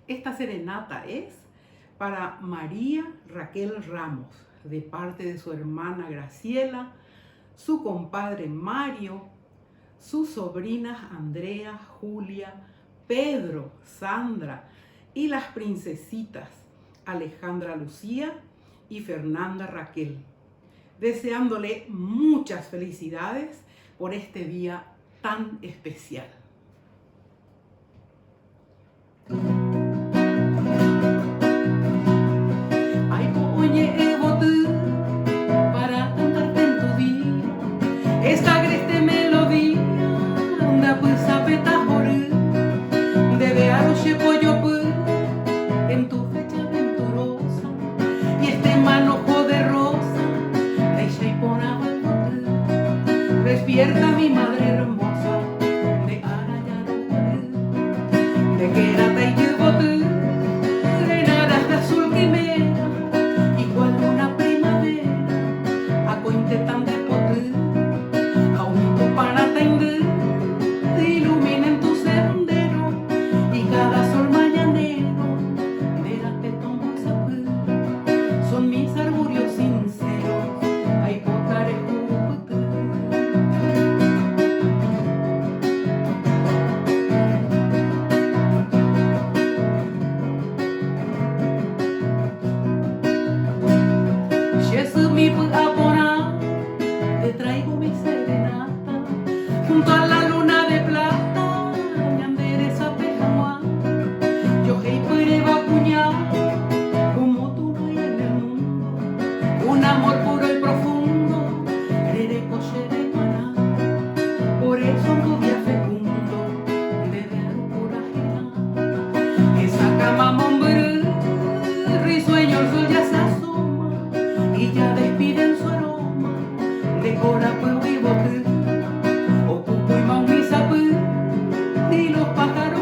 Esta serenata es para María Raquel Ramos, de parte de su hermana Graciela, su compadre Mario, sus sobrinas Andrea, Julia, Pedro, Sandra y las princesitas Alejandra Lucía y Fernanda Raquel, deseándole muchas felicidades por este día tan especial. Ay, oye, botu, para cantarte en tu día esta agreste melodía, una pulsa petajoru, debe aroche pollo en tu fecha venturosa, y este manojo de rosa, deixa y pona botu, despierta mi madre hermosa, de arayaru, de querata y botu, en aras de azul quimera, igual una primavera, a cointe tan de potu, a un para tender, iluminen tu sendero, y cada sol mañanero, verás de tombo sapú, son mis argurios sinceros, ay potare juputu. Mi apona, te traigo mi serenata, junto a la luna de plata, ñandereza pejamua, yo hei puere vacuñar, como tú no hay en el mundo, un amor puro y profundo, rere coche maná, por eso en tu día fecundo, debe haber pura esa cama mombrú, risueño el sol ya se asoma, y ya despiden su aroma de cora, pueblo y botu, ocupo y maumisa, y los pájaros